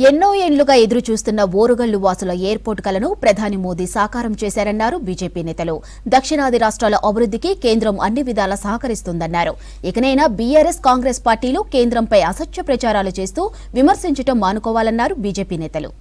ఎన్నో ఏళ్లుగా ఎదురు చూస్తున్న ఓరుగల్లు వాసుల ఎయిర్పోర్ట్ కలను ప్రధాని మోదీ సాకారం చేశారన్నారు బీజేపీ నేతలు. దక్షిణాది రాష్ట్రాల అభివృద్ధికి కేంద్రం అన్ని విధాలా సహకరిస్తుందన్నారు. ఇకనైనా బీఆర్ఎస్ కాంగ్రెస్ పార్టీలు కేంద్రంపై అసత్య ప్రచారాలు చేస్తూ విమర్శించడం మానుకోవాలన్నారు బీజేపీ నేతలు.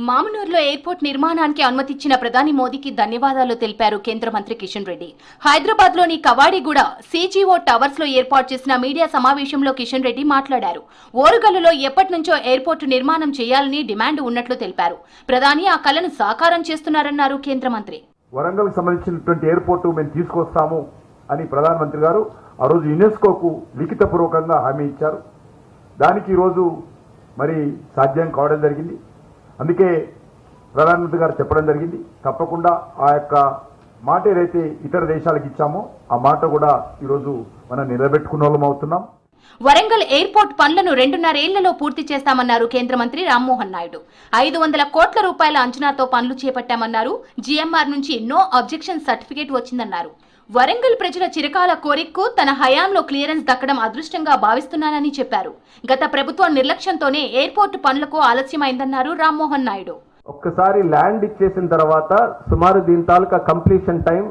మామనూరులో ఎయిర్పోర్ట్ నిర్మాణానికి అనుమతిచ్చిన ప్రధాని మోదీకి ధన్యవాదాలు తెలిపారు కేంద్ర మంత్రి కిషన్ రెడ్డి. హైదరాబాద్లోని కవాడిగూడ సీజీఓ టవర్స్ లో ఏర్పాటు చేసిన మీడియా సమావేశంలో కిషన్ రెడ్డి మాట్లాడారు. ఓరుగల్లులో ఎప్పటి నుంచో ఎయిర్పోర్టు నిర్మాణం చేయాలని డిమాండ్ ఉన్నట్లు తెలిపారు. ప్రధాని ఆ కలను సాకారం చేస్తున్నారన్నారు కేంద్ర మంత్రి. వరంగల్ సంబంధించినటువంటి ఎయిర్పోర్టు మేము తీసుకొస్తాము అని ప్రధానమంత్రి గారు ఆ రోజు యునెస్కోకు లిఖితపూర్వకంగా హామీ ఇచ్చారు. దానికి ఈరోజు మరి సాధ్యం కావడం జరిగింది. అందుకే ప్రధానమంత్రి గారు చెప్పడం జరిగింది, తప్పకుండా ఆ యొక్క మాట ఏదైతే ఇతర దేశాలకు ఇచ్చామో ఆ మాట కూడా ఈరోజు మనం నిలబెట్టుకున్న వాళ్ళం అవుతున్నాం. వరంగల్ ఎయిర్పోర్ట్ పనులను 2.5 ఏళ్లలో పూర్తి చేస్తామన్నారు కేంద్ర మంత్రి రామ్మోహన్ నాయుడు. 500 కోట్ల రూపాయల అంచనాతో పనులు చేపట్టామన్నారు. జీఎంఆర్ నుంచి నో అబ్జెక్షన్ సర్టిఫికేట్ వచ్చిందన్నారు. వరంగల్ ప్రజల చిరకాల కోరికకు తన హయాంలో క్లియరెన్స్ దక్కడం అదృష్టంగా భావిస్తున్నానని చెప్పారు. గత ప్రభుత్వం నిర్లక్ష్యంతోనే ఎయిర్పోర్టు పనులకు ఆలస్యమైందన్నారు రామ్మోహన్ నాయుడు. ఒక్కసారి ల్యాండ్ ఇచ్చేసిన తర్వాత సుమారు దీని తాలూకా కంప్లీషన్ టైం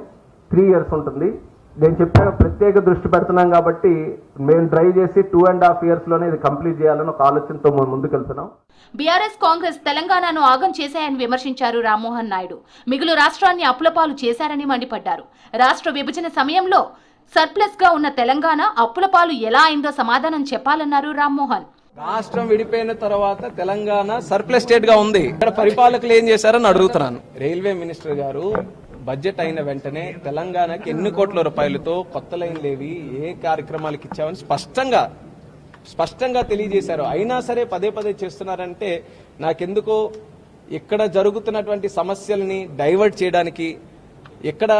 3 years ఉంటుంది. నేను చెప్పిన ప్రత్యేక దృష్టి పెడుతున్నాం కాబట్టి మేము డ్రైవ్ చేసి 2.5 years లోనే ఇది కంప్లీట్ చేయాలని ఒక ఆలోచనతో ముందుకెళ్తున్నాం. బీఆర్ఎస్ కాంగ్రెస్ తెలంగాణను ఆగం చేశాయని విమర్శించారు రామ్మోహన్ నాయుడు. మిగులు రాష్ట్రాన్ని అప్పులపాలు చేశారని మండిపడ్డారు. రాష్ట్ర విభజన సమయంలో సర్ప్లస్ గా ఉన్న తెలంగాణ అప్పులపాలు ఎలా అయిందో సమాధానం చెప్పాలన్నారు రామ్మోహన్. రాష్ట్రం విడిపోయిన తర్వాత తెలంగాణ సర్ప్లస్ స్టేట్ గా ఉంది. ఇక్కడ పరిపాలకులు ఏం చేశారని అడుగుతున్నాను. రైల్వే మినిస్టర్ గారు బడ్జెట్ అయిన వెంటనే తెలంగాణకి ఎన్ని కోట్ల రూపాయలతో కొత్త లైన్లు ఏవి ఏ కార్యక్రమాలకు ఇచ్చామని స్పష్టంగా తెలియజేశారు. అయినా సరే పదే చేస్తున్నారంటే నాకెందుకో ఇక్కడ జరుగుతున్నటువంటి సమస్యల్ని డైవర్ట్ చేయడానికి, ఎక్కడ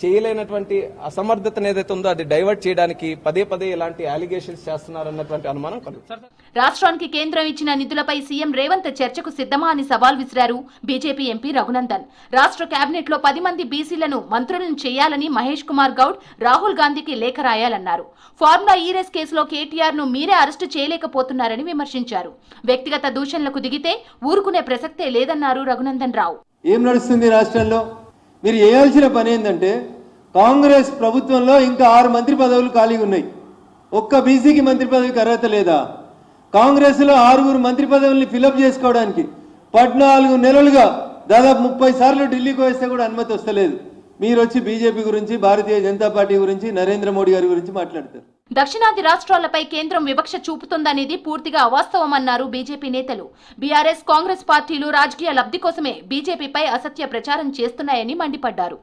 చేయలేనటువంటి అసమర్థతను ఏదైతే ఉందో అది డైవర్ట్ చేయడానికి పదే ఇలాంటి అలిగేషన్స్ చేస్తున్నారన్నటువంటి అనుమానం కలుగుతుంది. రాష్ట్రానికి కేంద్రం ఇచ్చిన నిధులపై సీఎం రేవంత్ చర్చకు సిద్ధమా అని సవాల్ విసిరారు బీజేపీ ఎంపీ రఘునందన్. రాష్ట్ర కేబినెట్ లో 10 మంది బీసీలను మంత్రులను చేయాలని మహేష్ కుమార్ గౌడ్ రాహుల్ గాంధీకి లేఖ రాయాలన్నారు. ఫార్ములా ఈ రేస్ కేసులో కేటీఆర్ ను మీరే అరెస్టు చేయలేకపోతున్నారని విమర్శించారు. వ్యక్తిగత దూషణలకు దిగితే ఊరుకునే ప్రసక్తే లేదన్నారు రఘునందన్ రావు. ఏం నడుస్తుంది రాష్ట్రంలో? మీరు చేయాల్సిన పని ఏంటంటే కాంగ్రెస్ ప్రభుత్వంలో ఇంకా 6 మంత్రి పదవులు ఖాళీగా ఉన్నాయి. ఒక్క బీసీకి మంత్రి పదవికి అర్హత లేదా? కాంగ్రెస్ లో 6 మంత్రి పదవుల్ని ఫిలప్ చేసుకోవడానికి 14 నెలలుగా దాదాపు 30 సార్లు ఢిల్లీకి వేస్తే కూడా అనుమతి వస్తలేదు. మీరు వచ్చి బీజేపీ గురించి, భారతీయ జనతా పార్టీ గురించి, నరేంద్ర మోడీ గారి గురించి మాట్లాడతారు. దక్షిణాది రాష్ట్రాలపై కేంద్రం వివక్ష చూపుతుందనేది పూర్తిగా అవాస్తవమన్నారు బీజేపీ నేతలు. బీఆర్ఎస్ కాంగ్రెస్ పార్టీలు రాజకీయ లబ్ధి కోసమే బీజేపీపై అసత్య ప్రచారం చేస్తున్నాయని మండిపడ్డారు.